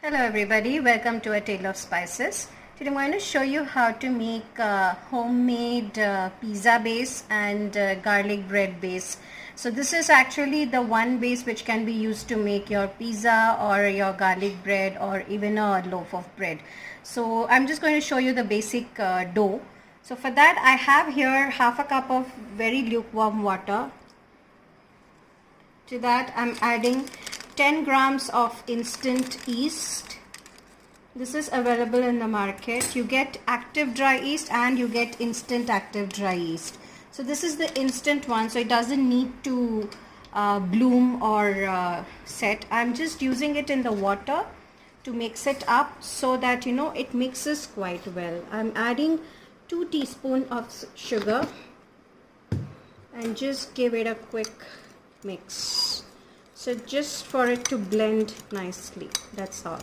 Hello everybody, welcome to A Tale of Spices. Today I'm going to show you how to make homemade pizza base and garlic bread base. So this is actually the one base which can be used to make your pizza or your garlic bread or even a loaf of bread. So I'm just going to show you the basic dough. So for that I have here half a cup of very lukewarm water. To that I'm adding 10 grams of instant yeast. This is available in the market. You get active dry yeast and you get instant active dry yeast. So this is the instant one, so it doesn't need to bloom or set. I'm just using it in the water to mix it up so that it mixes quite well. I'm adding 2 teaspoons of sugar and just give it a quick mix. So just for it to blend nicely, that's all.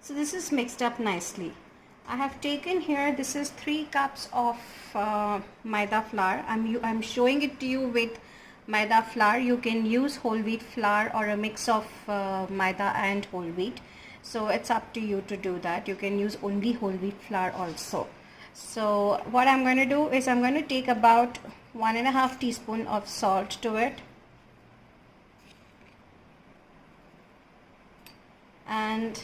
So this is mixed up nicely. I have taken here, this is 3 cups of maida flour. I'm showing it to you with maida flour. You can use whole wheat flour or a mix of maida and whole wheat. So it's up to you to do that. You can use only whole wheat flour also. So what I'm going to do is I'm going to take about 1.5 teaspoon of salt to it. And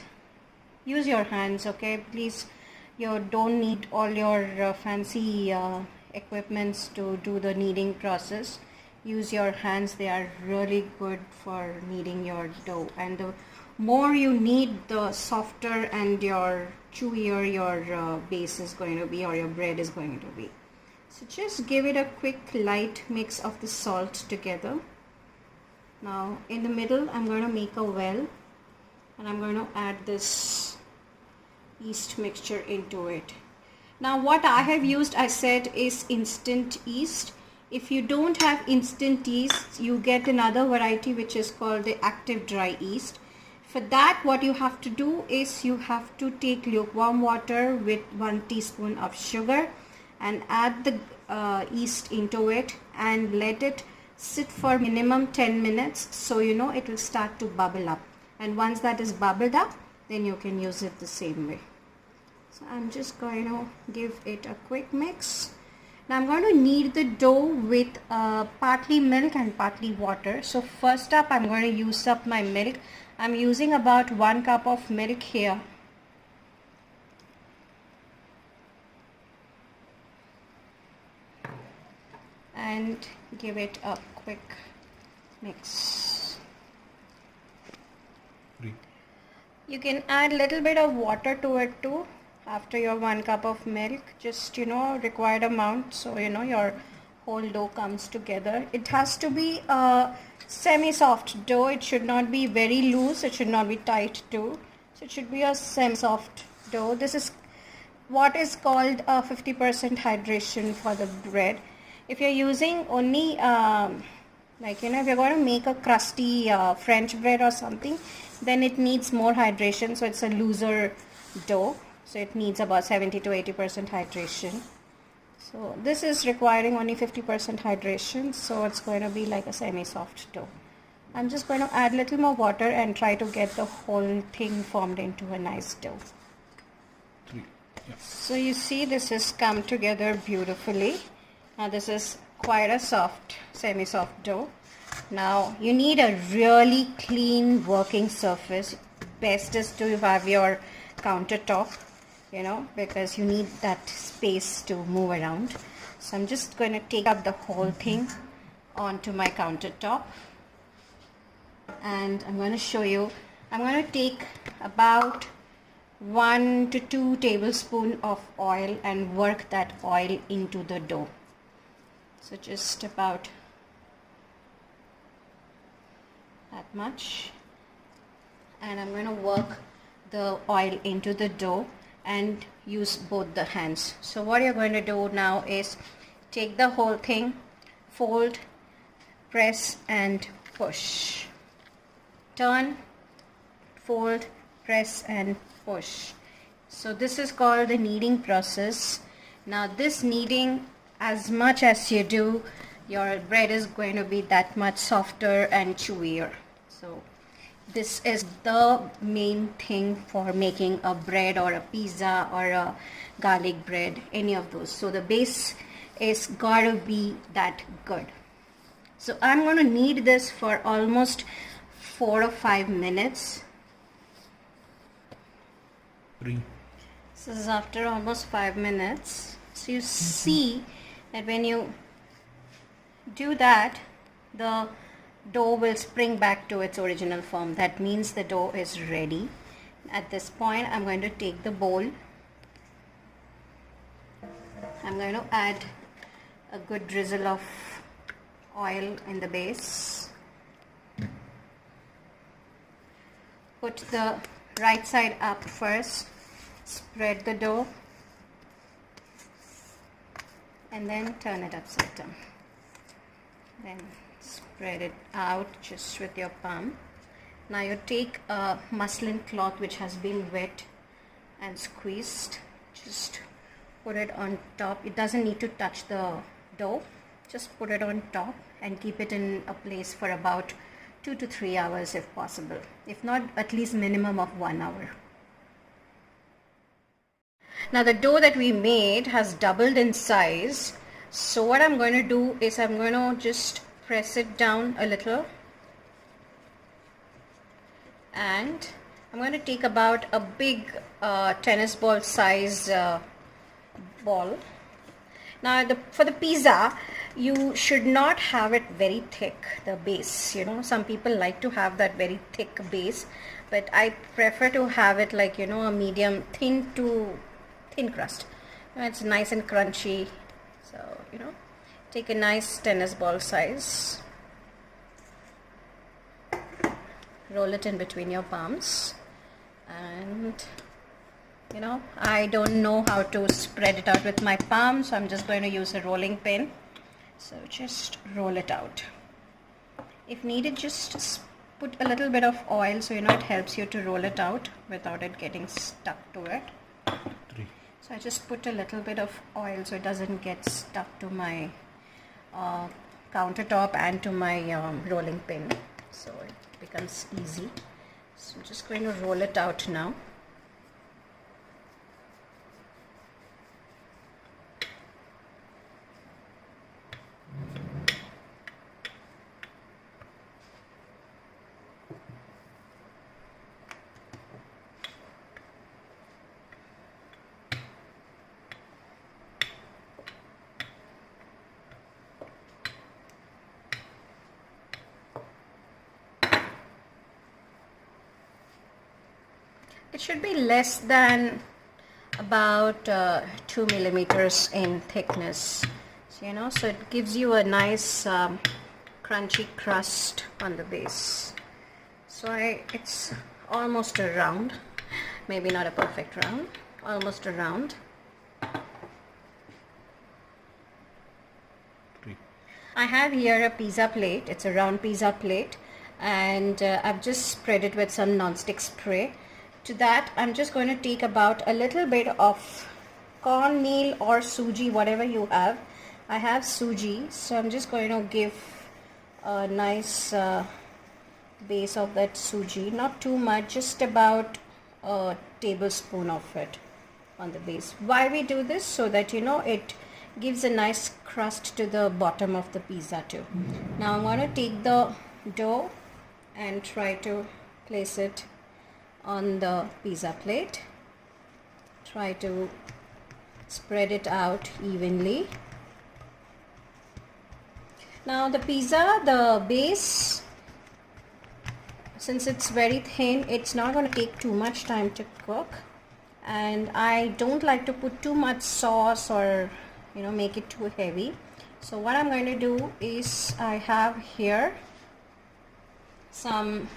use your hands, okay? Please, you don't need all your fancy equipments to do the kneading process. Use your hands. They are really good for kneading your dough, and the more you knead, the softer and your chewier your base is going to be, or your bread is going to be. So just give it a quick light mix of the salt together. Now in the middle I'm going to make a well, and I'm going to add this yeast mixture into it. Now what I have used, I said, is instant yeast. If you don't have instant yeast, you get another variety which is called the active dry yeast. For that, what you have to do is you have to take lukewarm water with 1 teaspoon of sugar and add the yeast into it and let it sit for minimum 10 minutes, so it will start to bubble up. And once that is bubbled up, then you can use it the same way. So I'm just going to give it a quick mix. Now I'm going to knead the dough with partly milk and partly water. So first up I'm going to use up my milk. I'm using about 1 cup of milk here. And give it a quick mix. You can add a little bit of water to it too after your 1 cup of milk, just required amount, so your whole dough comes together. It has to be a semi-soft dough. It should not be very loose, it should not be tight too. So it should be a semi-soft dough. This is what is called a 50% hydration for the bread. If you're using only if you're going to make a crusty French bread or something, then it needs more hydration, so it's a looser dough. So it needs about 70 to 80% hydration. So this is requiring only 50% hydration, so it's going to be like a semi-soft dough. I'm just going to add a little more water and try to get the whole thing formed into a nice dough. So you see, this has come together beautifully. Now this is quite a soft, semi-soft dough. Now you need a really clean working surface. Best is to have your countertop, because you need that space to move around. So I'm just going to take up the whole thing onto my countertop, and I'm going to show you. I'm going to take about 1 to 2 tablespoons of oil and work that oil into the dough. So just about that much, and I'm going to work the oil into the dough and use both the hands. So what you're going to do now is take the whole thing, fold, press and push, turn, fold, press and push. So this is called the kneading process. Now this kneading as much as you do, your bread is going to be that much softer and chewier. So this is the main thing for making a bread or a pizza or a garlic bread, any of those. So the base is gotta be that good. So I'm going to knead this for almost 4 or 5 minutes. 3. This is after almost 5 minutes. So you see that when you do that, the dough will spring back to its original form. That means the dough is ready. At this point, I'm going to take the bowl. I'm going to add a good drizzle of oil in the base. Put the right side up first. Spread the dough and then turn it upside down. Then spread it out just with your palm. Now you take a muslin cloth which has been wet and squeezed. Just put it on top. It doesn't need to touch the dough. Just put it on top and keep it in a place for about 2 to 3 hours if possible. If not, at least minimum of 1 hour. Now the dough that we made has doubled in size. So what I'm going to do is I'm going to just press it down a little. And I'm going to take about a big tennis ball size ball. Now for the pizza, you should not have it very thick, the base. You know, some people like to have that very thick base, but I prefer to have it like, you know, a medium thin crust. You know, it's nice and crunchy. So, you know, take a nice tennis ball size. Roll it in between your palms. And, you know, I don't know how to spread it out with my palm, so I'm just going to use a rolling pin. So just roll it out. If needed, just put a little bit of oil so, you know, it helps you to roll it out without it getting stuck to it. 3. So I just put a little bit of oil so it doesn't get stuck to my countertop and to my rolling pin. So it becomes easy. So I'm just going to roll it out now. It should be less than about 2 millimeters in thickness. So, you know, so it gives you a nice crunchy crust on the base. So it's almost a round, maybe not a perfect round, almost a round. 3. I have here a pizza plate. It's a round pizza plate, and I've just spread it with some non-stick spray. To that, I'm just going to take about a little bit of cornmeal or suji, whatever you have. I have suji, so I'm just going to give a nice base of that suji. Not too much, just about a tablespoon of it on the base. Why we do this? So that, you know, it gives a nice crust to the bottom of the pizza too. Now I'm going to take the dough and try to place it on the pizza plate. Try to spread it out evenly. Now the pizza, the base, since it's very thin, it's not going to take too much time to cook, and I don't like to put too much sauce or, you know, make it too heavy. So what I'm going to do is I have here some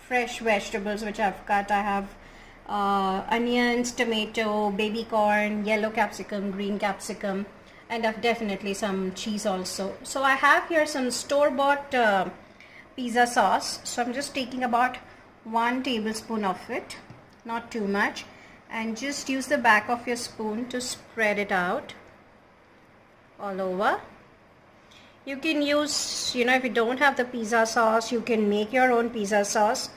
fresh vegetables which I've cut. I have onions, tomato, baby corn, yellow capsicum, green capsicum, and I've definitely some cheese also. So I have here some store-bought pizza sauce. So I'm just taking about 1 tablespoon of it, not too much, and just use the back of your spoon to spread it out all over. You can use, if you don't have the pizza sauce, you can make your own pizza sauce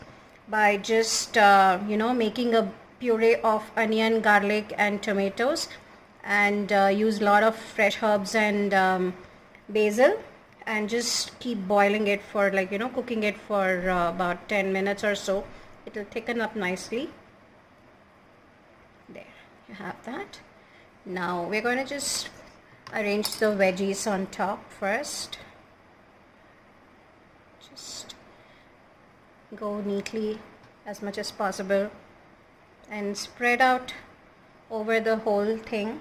by just, making a puree of onion, garlic and tomatoes, and use a lot of fresh herbs and basil, and just keep boiling it for cooking it for about 10 minutes or so. It will thicken up nicely. There, you have that. Now we're going to just arrange the veggies on top first. Just go neatly as much as possible and spread out over the whole thing.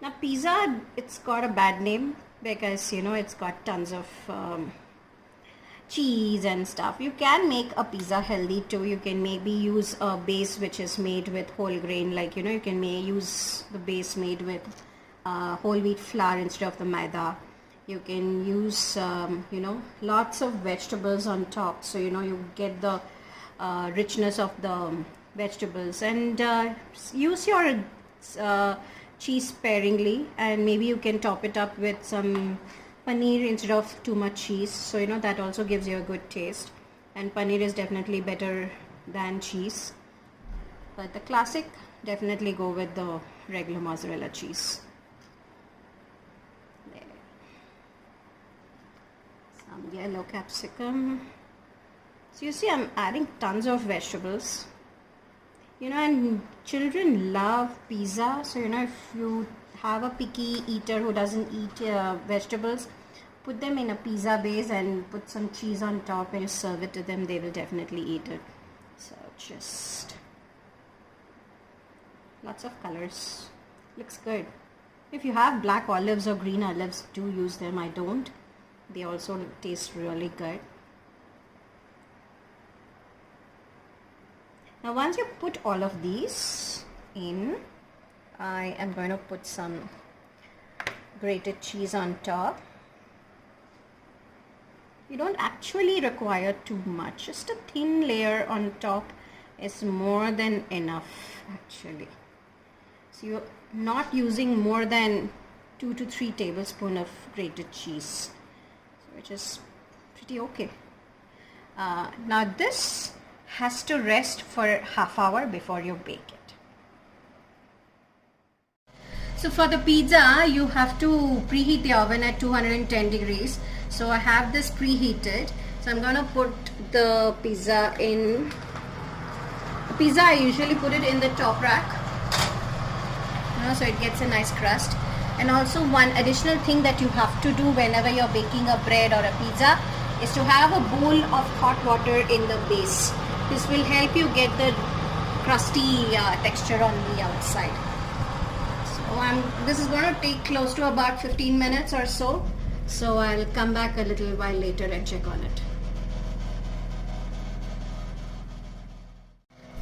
Now pizza, it's got a bad name because it's got tons of cheese and stuff. You can make a pizza healthy too. You can maybe use a base which is made with whole grain, you can use the base made with whole wheat flour instead of the maida. You can use lots of vegetables on top, so you get the richness of the vegetables, and use your cheese sparingly, and maybe you can top it up with some paneer instead of too much cheese, so that also gives you a good taste, and paneer is definitely better than cheese, but the classic, definitely go with the regular mozzarella cheese. There. Some yellow capsicum. So you see, I'm adding tons of vegetables, and children love pizza, so if you have a picky eater who doesn't eat vegetables, put them in a pizza base and put some cheese on top and you serve it to them. They will definitely eat it. So just lots of colors, looks good. If you have black olives or green olives, do use them. I don't. They also taste really good. Now once you put all of these in, I am going to put some grated cheese on top. You don't actually require too much. Just a thin layer on top is more than enough actually. So you're not using more than 2 to 3 tablespoons of grated cheese, which is pretty okay. Now this has to rest for half hour before you bake it. So for the pizza, you have to preheat the oven at 210 degrees. So I have this preheated. So I'm going to put the pizza in. The pizza, I usually put it in the top rack, so it gets a nice crust. And also one additional thing that you have to do whenever you're baking a bread or a pizza is to have a bowl of hot water in the base. This will help you get the crusty texture on the outside. So this is going to take close to about 15 minutes or so. So I'll come back a little while later and check on it.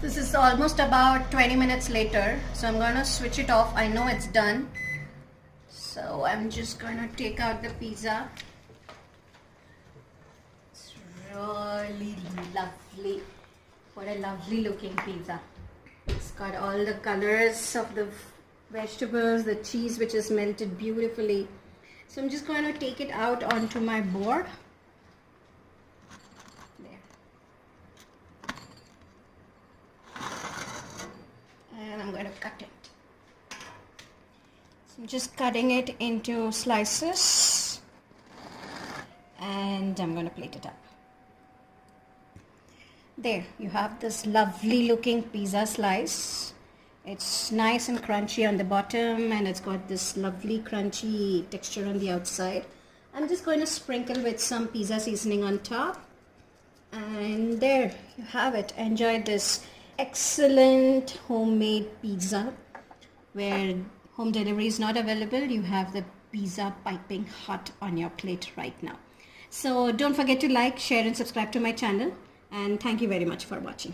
This is almost about 20 minutes later. So I'm going to switch it off. I know it's done. So I'm just going to take out the pizza. It's really lovely. What a lovely looking pizza. It's got all the colors of the vegetables, the cheese which is melted beautifully. So I'm just going to take it out onto my board. There. And I'm going to cut it. So I'm just cutting it into slices. And I'm going to plate it up. There, you have this lovely looking pizza slice. It's nice and crunchy on the bottom, and it's got this lovely crunchy texture on the outside. I'm just going to sprinkle with some pizza seasoning on top. And there you have it. Enjoy this excellent homemade pizza. Where home delivery is not available, you have the pizza piping hot on your plate right now. So don't forget to like, share and subscribe to my channel. And thank you very much for watching.